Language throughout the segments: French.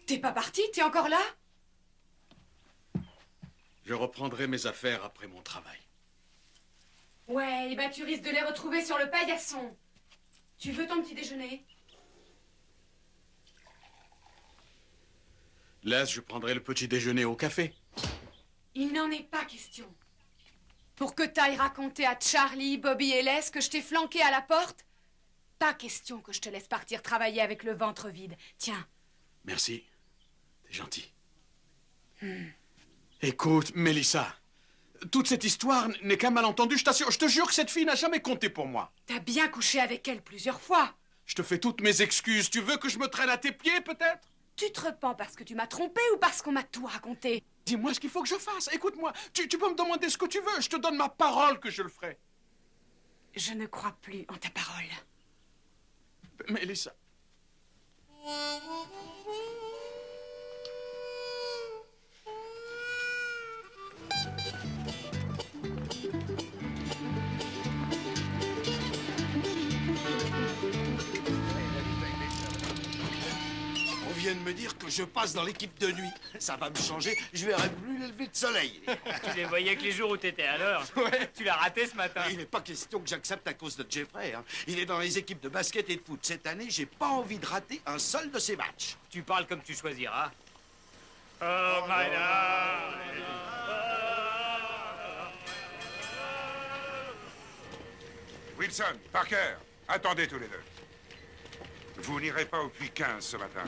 T'es pas parti? T'es encore là? Je reprendrai mes affaires après mon travail. Ouais, et bah tu risques de les retrouver sur le paillasson. Tu veux ton petit déjeuner? Laisse, je prendrai le petit déjeuner au café. Il n'en est pas question. Pour que t'ailles raconter à Charlie, Bobby et Les que je t'ai flanqué à la porte, pas question que je te laisse partir travailler avec le ventre vide. Tiens. Merci. T'es gentil. Écoute, Mélissa, toute cette histoire n'est qu'un malentendu, je t'assure. Je te jure que cette fille n'a jamais compté pour moi. T'as bien couché avec elle plusieurs fois. Je te fais toutes mes excuses. Tu veux que je me traîne à tes pieds, peut-être? Tu te repens parce que tu m'as trompé ou parce qu'on m'a tout raconté? Dis-moi ce qu'il faut que je fasse. Écoute-moi, tu peux me demander ce que tu veux. Je te donne ma parole que je le ferai. Je ne crois plus en ta parole. Mélissa. On vient de me dire que je passe dans l'équipe de nuit. Ça va me changer, je verrai plus le lever de soleil. Tu les voyais que les jours où t'étais à l'heure. Ouais. Tu l'as raté ce matin. Il n'est pas question que j'accepte à cause de Jeffrey. Hein. Il est dans les équipes de basket et de foot. Cette année, j'ai pas envie de rater un seul de ses matchs. Tu parles comme tu choisiras. Oh, my darling. Wilson, Parker, attendez tous les deux. Vous n'irez pas au puits 15 ce matin.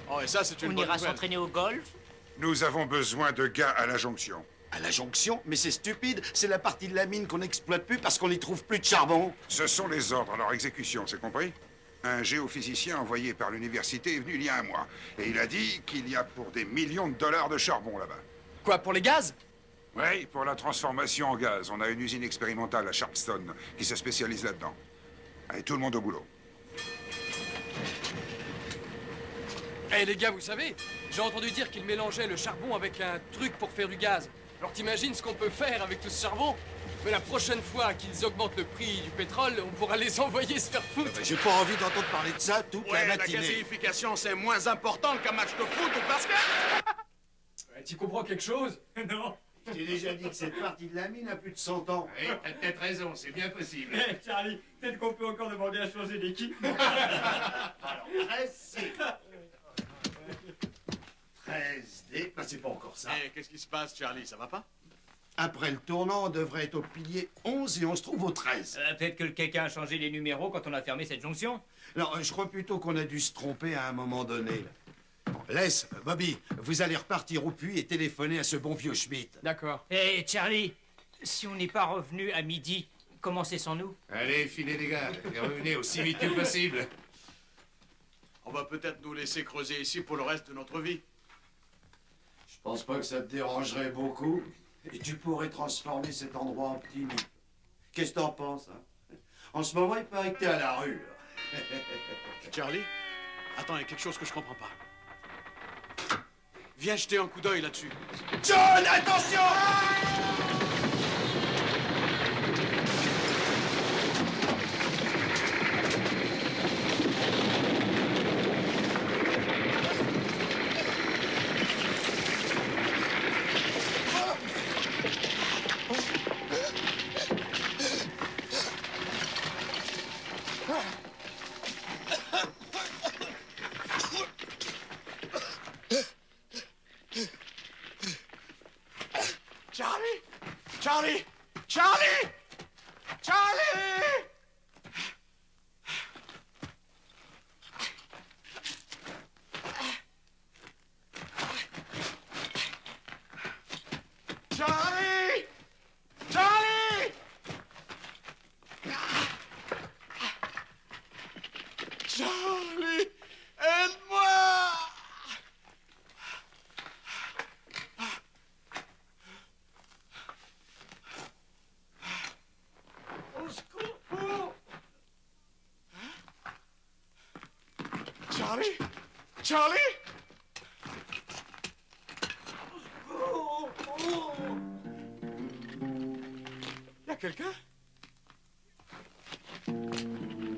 Oh, et ça, c'est une On bonne ira nouvelle. s'entraîner au golf. Nous avons besoin de gars à la jonction. À la jonction? Mais c'est stupide. C'est la partie de la mine qu'on n'exploite plus parce qu'on n'y trouve plus de charbon. Ce sont les ordres à leur exécution, c'est compris? Un géophysicien envoyé par l'université est venu il y a un mois. Et il a dit qu'il y a pour des millions de dollars de charbon là-bas. Quoi, pour les gaz? Oui, pour la transformation en gaz. On a une usine expérimentale à Sharpston qui se spécialise là-dedans. Allez, tout le monde au boulot. Eh les gars, vous savez, j'ai entendu dire qu'ils mélangeaient le charbon avec un truc pour faire du gaz. Alors t'imagines ce qu'on peut faire avec tout ce charbon? Mais la prochaine fois qu'ils augmentent le prix du pétrole, on pourra les envoyer se faire foutre. J'ai pas envie d'entendre parler de ça toute Ouais, la la matinée. gazéification, c'est moins important qu'un match de foot ou de basket. Tu comprends quelque chose? Non. J'ai déjà dit que cette partie de la mine a plus de 100 ans. Oui, t'as peut-être raison, c'est bien possible. Charlie, peut-être qu'on peut encore demander à changer d'équipe. Alors, 13C. 13D, bah, c'est pas encore ça. Eh, qu'est-ce qui se passe, Charlie? Ça va pas? Après le tournant, on devrait être au pilier 11 et on se trouve au 13. Peut-être que quelqu'un a changé les numéros quand on a fermé cette jonction. Non, je crois plutôt qu'on a dû se tromper à un moment donné. Là. Laisse, Bobby, vous allez repartir au puits et téléphoner à ce bon vieux Schmidt. D'accord. Eh, Charlie, si on n'est pas revenu à midi, comment c'est sans nous? Allez, filez les gars, et revenez aussi vite que possible. On va peut-être nous laisser creuser ici pour le reste de notre vie. Je pense pas que ça te dérangerait beaucoup. Et tu pourrais transformer cet endroit en petit nid. Qu'est-ce que t'en penses, hein? En ce moment, il paraît que t'es à la rue. là. Charlie? Attends, il y a quelque chose que je comprends pas. Viens jeter un coup d'œil là-dessus. John, attention! Charlie! Charlie! Charlie! Charlie! Charlie! Charlie! Charlie! Aide-moi! Charlie? Charlie? Y a quelqu'un?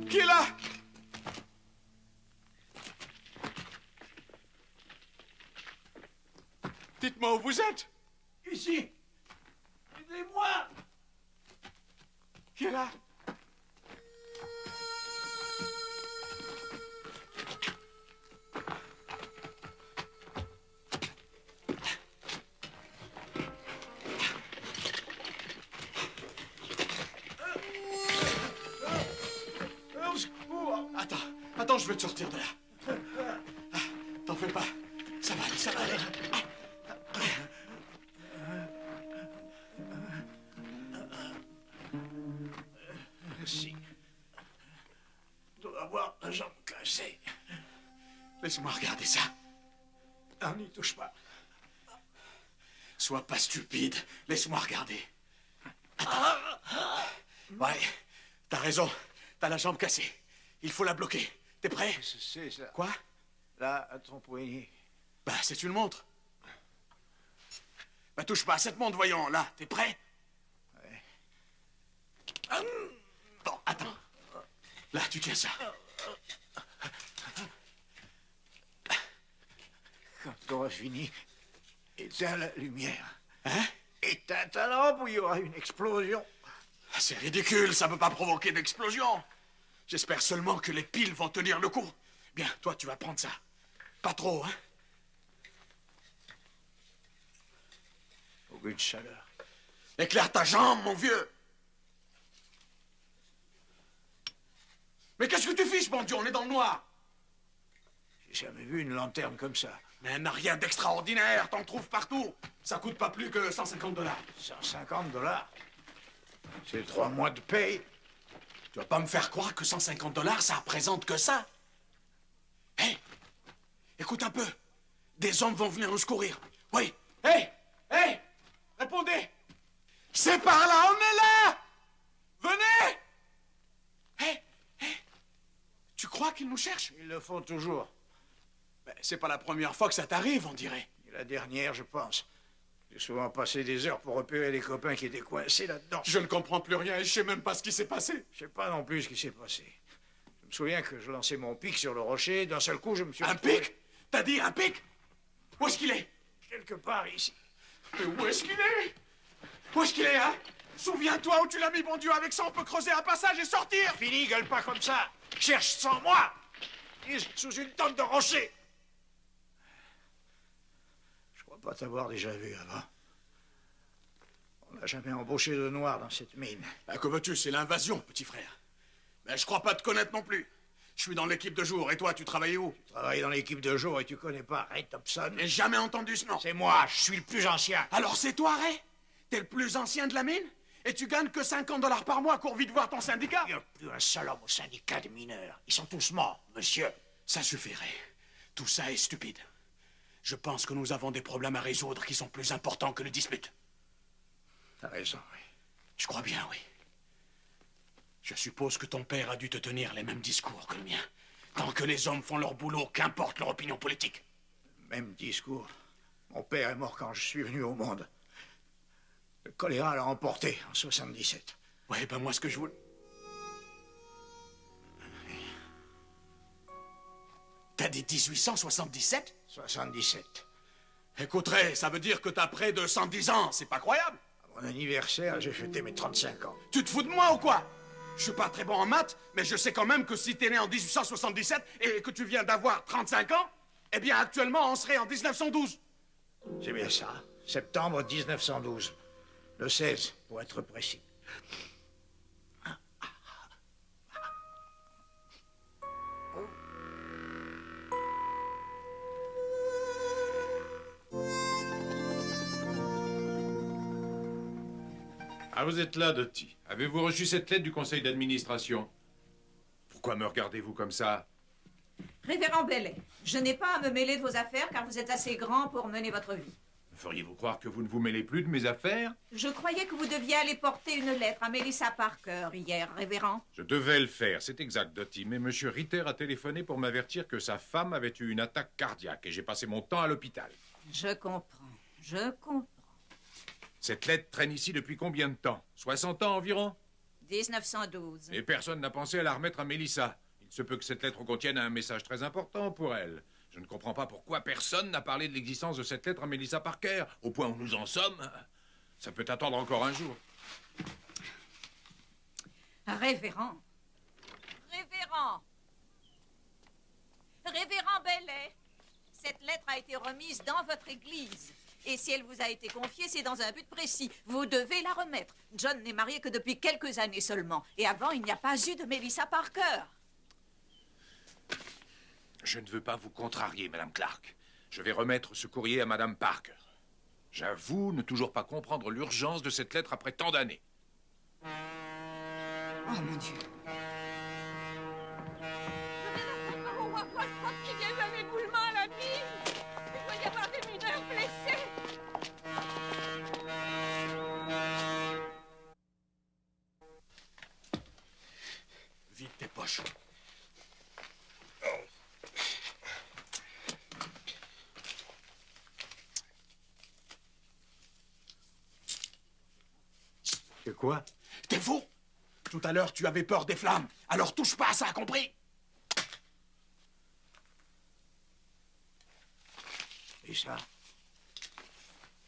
Qui est là? Dites-moi où vous êtes. Ici. Aidez-moi. Qui est là? Au secours. Attends, je vais te sortir de là. Ah, t'en fais pas. Ça va aller, ça va aller. Merci. Je dois avoir la jambe cassée. Laisse-moi regarder ça. Non, n'y touche pas. Sois pas stupide. Laisse-moi regarder. Attends. Ouais, t'as raison. T'as la jambe cassée. Il faut la bloquer. T'es prêt? C'est ça. Quoi? Là, à ton poignet. Bah, c'est une montre. Bah, touche pas à cette montre, voyons. Là, t'es prêt? Ouais. Bon, attends. Là, tu tiens ça. Quand t'auras fini, éteins la lumière. Hein? Éteins ta lampe ou il y aura une explosion. C'est ridicule, ça peut pas provoquer d'explosion. J'espère seulement que les piles vont tenir le coup. Bien, toi, tu vas prendre ça. Pas trop, hein? Aucune chaleur. Éclaire ta jambe, mon vieux. Mais qu'est-ce que tu fiches, bon Dieu? On est dans le noir. J'ai jamais vu une lanterne comme ça. Mais elle n'a rien d'extraordinaire, t'en trouves partout. Ça coûte pas plus que 150 $. 150 $. C'est 3 mois de paye. Tu vas pas me faire croire que 150 $, ça représente que ça. Hé, écoute un peu. Des hommes vont venir nous secourir. Oui. Hé, répondez. C'est par là, on est là. Venez. Hé, tu crois qu'ils nous cherchent? Ils le font toujours. Ben, c'est pas la première fois que ça t'arrive, on dirait. Et la dernière, je pense. J'ai souvent passé des heures pour repérer les copains qui étaient coincés là-dedans. Je ne comprends plus rien et je sais même pas ce qui s'est passé. Je sais pas non plus ce qui s'est passé. Je me souviens que je lançais mon pic sur le rocher. D'un seul coup, je me suis... Un retrouvé pic? T'as dit un pic? Où est-ce qu'il est? quelque part ici. Mais où est-ce qu'il est? Où est-ce qu'il est, hein? Souviens-toi où tu l'as mis, bon Dieu. Avec ça, on peut creuser un passage et sortir. Fini, gueule pas comme ça. Cherche sans moi. Sous une tonne de rochers. Je crois pas t'avoir déjà vu avant. On n'a jamais embauché de noir dans cette mine. Ben, que veux-tu? C'est l'invasion, petit frère. Mais je crois pas te connaître non plus. Je suis dans l'équipe de jour. Et toi, tu travailles où? Tu travailles dans l'équipe de jour et tu connais pas Ray Thompson? J'ai jamais entendu ce nom. C'est moi, je suis le plus ancien. Alors c'est toi, Ray? T'es le plus ancien de la mine? Et tu gagnes que 50 $ par mois. Cours vite voir ton syndicat. Il n'y a plus un seul homme au syndicat des mineurs. Ils sont tous morts, monsieur. Ça suffirait. Tout ça est stupide. Je pense que nous avons des problèmes à résoudre qui sont plus importants que le dispute. T'as raison, oui. Je crois bien, oui. Je suppose que ton père a dû te tenir les mêmes discours que le mien. Tant que les hommes font leur boulot, qu'importe leur opinion politique. Même discours. Mon père est mort quand je suis venu au monde. Le choléra l'a emporté en 77. Oui, ben moi, ce que je voulais... T'as dit 1877? 77. Écoute, Ray, ça veut dire que t'as près de 110 ans. C'est pas croyable. À mon anniversaire, j'ai fêté mes 35 ans. Tu te fous de moi ou quoi? Je suis pas très bon en maths, mais je sais quand même que si t'es né en 1877 et que tu viens d'avoir 35 ans, eh bien, actuellement, on serait en 1912. C'est bien ça. Septembre 1912. Le 16, pour être précis. Ah, vous êtes là, Doty. Avez-vous reçu cette lettre du conseil d'administration? Pourquoi me regardez-vous comme ça? Révérend Bellet, je n'ai pas à me mêler de vos affaires car vous êtes assez grand pour mener votre vie. Feriez-vous croire que vous ne vous mêlez plus de mes affaires? Je croyais que vous deviez aller porter une lettre à Melissa Parker hier, révérend. Je devais le faire, c'est exact, Dottie, mais Monsieur Ritter a téléphoné pour m'avertir que sa femme avait eu une attaque cardiaque et j'ai passé mon temps à l'hôpital. Je comprends. Cette lettre traîne ici depuis combien de temps? 60 ans environ? 1912. Et personne n'a pensé à la remettre à Melissa. Il se peut que cette lettre contienne un message très important pour elle. Je ne comprends pas pourquoi personne n'a parlé de l'existence de cette lettre à Melissa Parker. Au point où nous en sommes, ça peut attendre encore un jour. Révérend Bellet, cette lettre a été remise dans votre église. Et si elle vous a été confiée, c'est dans un but précis. Vous devez la remettre. John n'est marié que depuis quelques années seulement. Et avant, il n'y a pas eu de Melissa Parker. Je ne veux pas vous contrarier, Madame Clark. Je vais remettre ce courrier à Madame Parker. J'avoue ne toujours pas comprendre l'urgence de cette lettre après tant d'années. Oh, mon Dieu. Qu'il y a eu un éboulement à la mine. Il doit y avoir des mineurs blessés. Vide tes poches. C'est quoi? T'es fou? Tout à l'heure, tu avais peur des flammes. Alors touche pas à ça, compris? Et ça?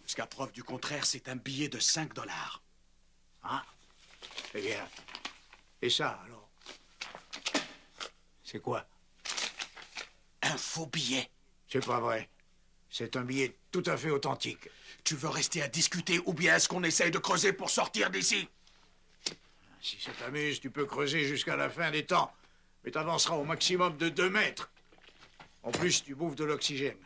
Jusqu'à preuve du contraire, c'est un billet de 5 $. Ah, eh bien. Et ça, alors? C'est quoi? Un faux billet. C'est pas vrai. C'est un billet tout à fait authentique. Tu veux rester à discuter ou bien est-ce qu'on essaye de creuser pour sortir d'ici? Si ça t'amuse, tu peux creuser jusqu'à la fin des temps. Mais t'avanceras au maximum de 2 mètres. En plus, tu bouffes de l'oxygène.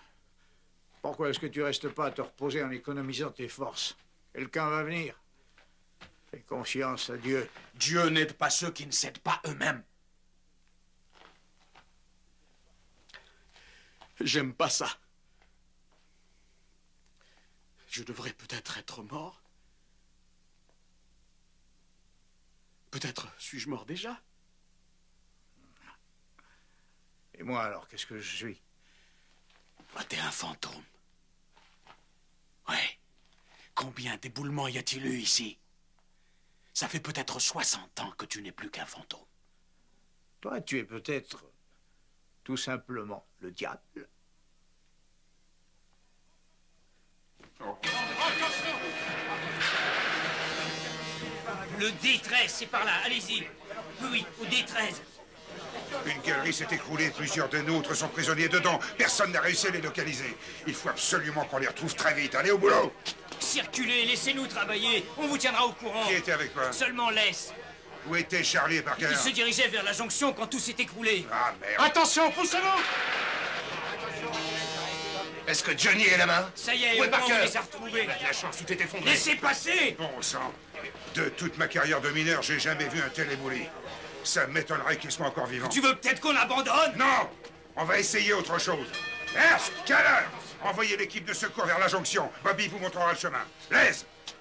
Pourquoi est-ce que tu restes pas à te reposer en économisant tes forces? Quelqu'un va venir. Fais confiance à Dieu. Dieu n'aide pas ceux qui ne s'aident pas eux-mêmes. J'aime pas ça. Je devrais peut-être être mort. Peut-être suis-je mort déjà? Et moi, alors, qu'est-ce que je suis? Toi, t'es un fantôme. Ouais. Combien d'éboulements y a-t-il eu ici? Ça fait peut-être 60 ans que tu n'es plus qu'un fantôme. Toi, tu es peut-être tout simplement le diable. Le D13, c'est par là, allez-y. Oui, au D13. Une galerie s'est écroulée, plusieurs de nôtres sont prisonniers dedans. Personne n'a réussi à les localiser. Il faut absolument qu'on les retrouve très vite. Allez au boulot! Circulez, laissez-nous travailler. On vous tiendra au courant. Qui était avec toi? Seulement laisse. Où était Charlie et Parker? Il se dirigeait vers la jonction quand tout s'est écroulé. Ah, merde. Attention, poussez-vous! Est-ce que Johnny est là-bas? Ça y est, Où est au moins, on Parker? les a retrouvés. Il a de la chance, tout est effondré. Laissez passer! Bon sang. De toute ma carrière de mineur, j'ai jamais vu un tel éboulis. Ça m'étonnerait qu'ils soient encore vivants. Tu veux peut-être qu'on abandonne? Non! On va essayer autre chose. Ernst, Keller, envoyez l'équipe de secours vers la jonction. Bobby vous montrera le chemin. Les,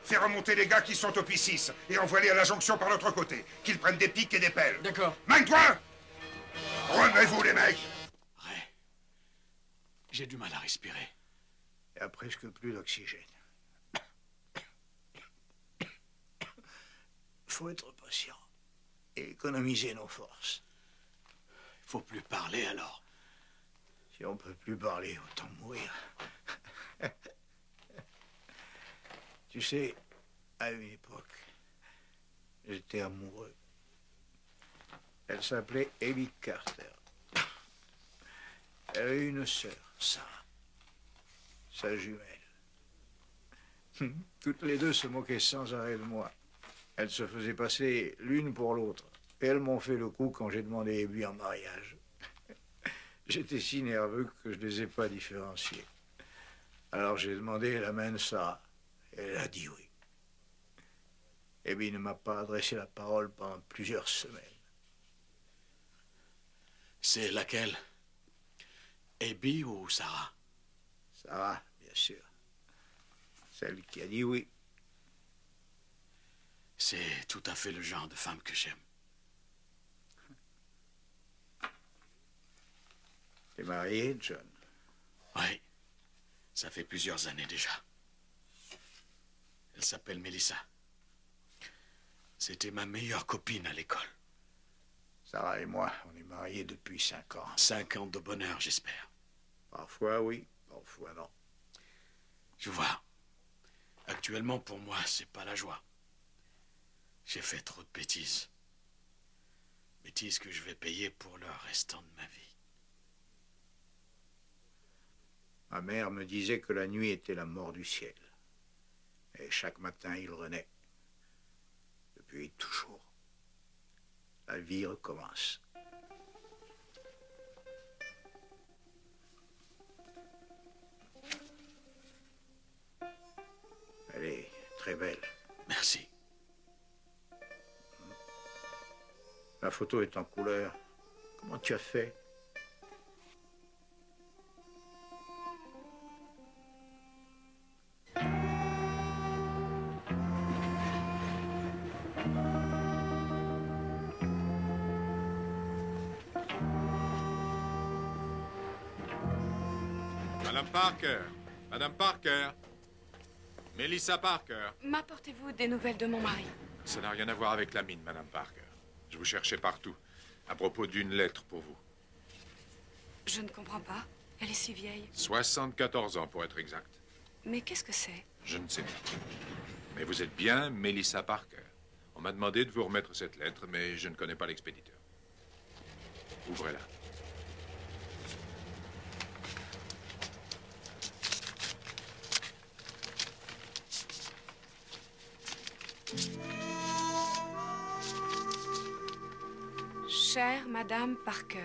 fais remonter les gars qui sont au P6 et envoie-les à la jonction par l'autre côté. Qu'ils prennent des pics et des pelles. D'accord. Magne-toi! Remets-vous, les mecs! Ray, j'ai du mal à respirer. Il n'y a presque plus d'oxygène. Faut être patient et économiser nos forces. Il faut plus parler alors. Si on peut plus parler, autant mourir. Tu sais, à une époque, j'étais amoureux. Elle s'appelait Ellie Carter. Elle avait une sœur, Sarah, sa jumelle. Toutes les deux se moquaient sans arrêt de moi. Elles se faisaient passer l'une pour l'autre. Et elles m'ont fait le coup quand j'ai demandé Abby en mariage. J'étais si nerveux que je ne les ai pas différenciés. Alors j'ai demandé la main de Sarah. Elle a dit oui. Abby ne m'a pas adressé la parole pendant plusieurs semaines. C'est laquelle? Abby ou Sarah? Sarah, bien sûr. Celle qui a dit oui. C'est tout à fait le genre de femme que j'aime. T'es marié, John? Oui. Ça fait plusieurs années déjà. Elle s'appelle Melissa. C'était ma meilleure copine à l'école. Sarah et moi, on est mariés depuis 5 ans. 5 ans de bonheur, j'espère. Parfois oui, parfois non. Tu vois, actuellement pour moi, c'est pas la joie. J'ai fait trop de bêtises. Bêtises que je vais payer pour le restant de ma vie. Ma mère me disait que la nuit était la mort du ciel. Et chaque matin, il renaît. Depuis toujours. La vie recommence. Elle est très belle. Merci. La photo est en couleur. Comment tu as fait? Madame Parker. Madame Parker. Melissa Parker. M'apportez-vous des nouvelles de mon mari? Ça n'a rien à voir avec la mine, Madame Parker. Je vous cherchais partout, à propos d'une lettre pour vous. Je ne comprends pas. Elle est si vieille. 74 ans, pour être exact. Mais qu'est-ce que c'est? Je ne sais pas. Mais vous êtes bien Melissa Parker. On m'a demandé de vous remettre cette lettre, mais je ne connais pas l'expéditeur. Ouvrez-la. Chère Madame Parker,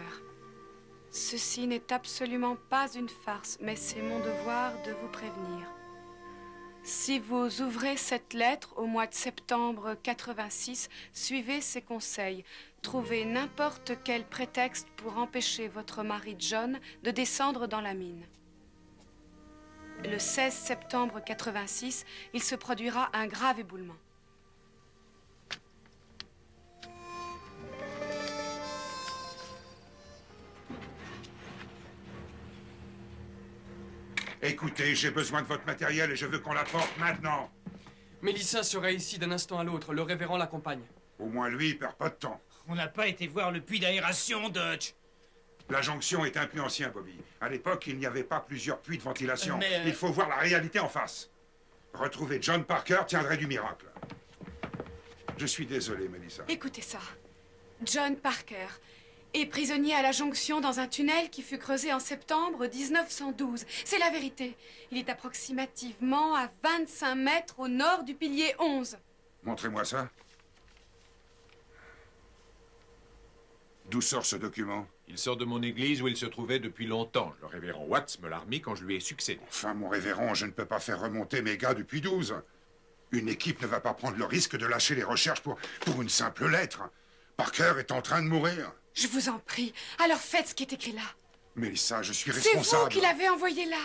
ceci n'est absolument pas une farce, mais c'est mon devoir de vous prévenir. Si vous ouvrez cette lettre au mois de septembre 86, suivez ces conseils. Trouvez n'importe quel prétexte pour empêcher votre mari John de descendre dans la mine. Le 16 septembre 86, il se produira un grave éboulement. Écoutez, j'ai besoin de votre matériel et je veux qu'on l'apporte maintenant. Mélissa sera ici d'un instant à l'autre. Le révérend l'accompagne. Au moins lui, il perd pas de temps. On n'a pas été voir le puits d'aération, Dutch. La jonction est un puits ancien, Bobby. À l'époque, il n'y avait pas plusieurs puits de ventilation. Mais, Il faut voir la réalité en face. Retrouver John Parker tiendrait du miracle. Je suis désolé, Melissa. Écoutez ça. John Parker est prisonnier à la jonction dans un tunnel qui fut creusé en septembre 1912. C'est la vérité. Il est approximativement à 25 mètres au nord du pilier 11. Montrez-moi ça. D'où sort ce document? Il sort de mon église où il se trouvait depuis longtemps. Le révérend Watts me l'a remis quand je lui ai succédé. Enfin, mon révérend, je ne peux pas faire remonter mes gars depuis 12. Une équipe ne va pas prendre le risque de lâcher les recherches pour une simple lettre. Parker est en train de mourir. Je vous en prie, alors faites ce qui est écrit là. Mélissa, je suis C'est responsable. vous qui l'avez envoyé là.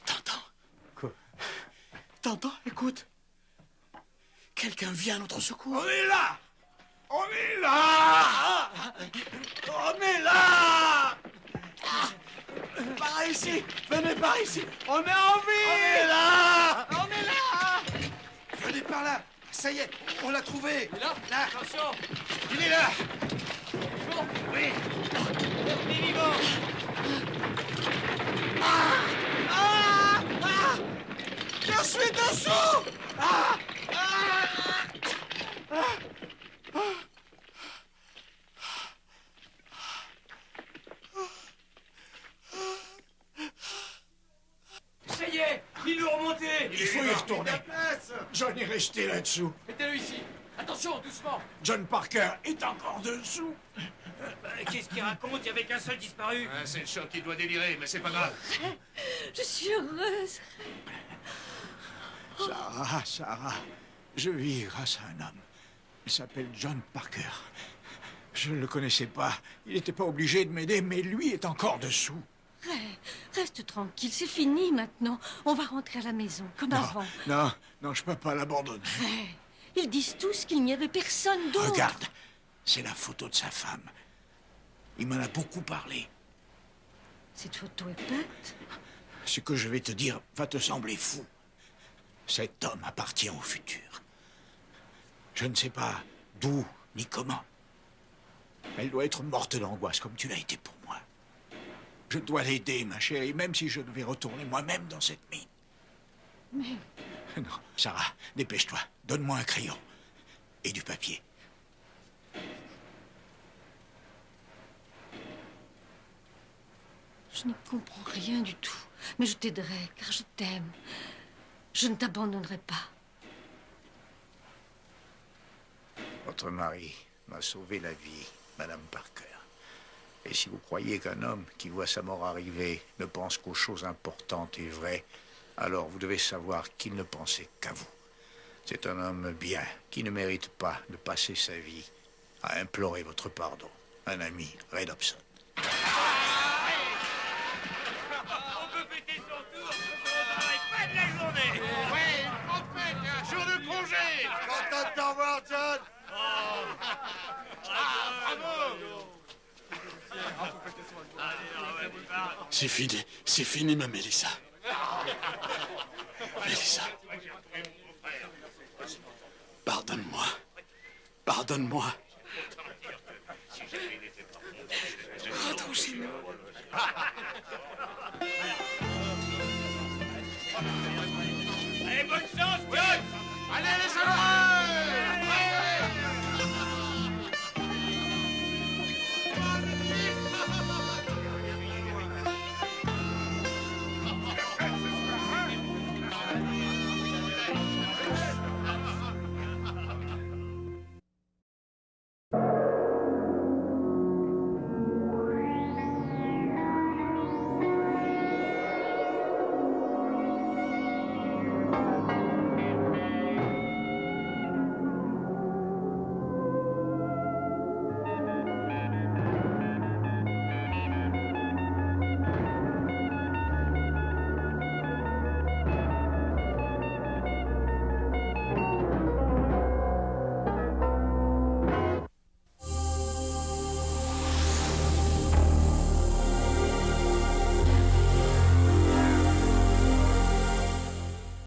T'entends? Quoi? T'entends? Écoute. Quelqu'un vient à notre secours. On est là! On est là! On est là! Par ici! Venez par ici! On est en vie! On est là! On est là! Venez par là! Ça y est, on l'a trouvé! Il est là? Là! Attention! Il est là! Vivant! Oui! Il est vivant! Je suis dessous! Ça y est, il nous remonté. Il faut y retourner. John est resté là-dessous. Mettez-le ici! Attention, doucement! John Parker est encore dessous. Qu'est-ce qu'il raconte? Il n'y avait qu'un seul disparu. C'est le choc qui doit délirer, mais c'est pas grave. Je suis heureuse. Sarah, je vis grâce à un homme. Il s'appelle John Parker. Je ne le connaissais pas. Il n'était pas obligé de m'aider, mais lui est encore dessous. Ray, reste tranquille, c'est fini maintenant. On va rentrer à la maison, comme avant. Non, je peux pas l'abandonner. Ray, ils disent tous qu'il n'y avait personne d'autre. Regarde, c'est la photo de sa femme. Il m'en a beaucoup parlé. Cette photo est peinte? Ce que je vais te dire va te sembler fou. Cet homme appartient au futur. Je ne sais pas d'où ni comment. Elle doit être morte d'angoisse comme tu l'as été pour moi. Je dois l'aider, ma chérie, même si je devais retourner moi-même dans cette mine. Mais... Non, Sarah, dépêche-toi. Donne-moi un crayon et du papier. Je n'y comprends rien du tout. Mais je t'aiderai, car je t'aime. Je ne t'abandonnerai pas. Votre mari m'a sauvé la vie, Madame Parker. Et si vous croyez qu'un homme qui voit sa mort arriver ne pense qu'aux choses importantes et vraies, alors vous devez savoir qu'il ne pensait qu'à vous. C'est un homme bien, qui ne mérite pas de passer sa vie à implorer votre pardon. Un ami, Ray Dobson. On peut fêter son tour, on travaille pas de la journée. Ouais, une grande fête, un jour de congé. Content de t'en voir, John. C'est fini, ma Mélissa. Mélissa. Pardonne-moi. Pardonne-moi. Rentrons chez nous. Allez, bonne chance, John. Allez, les jeunes.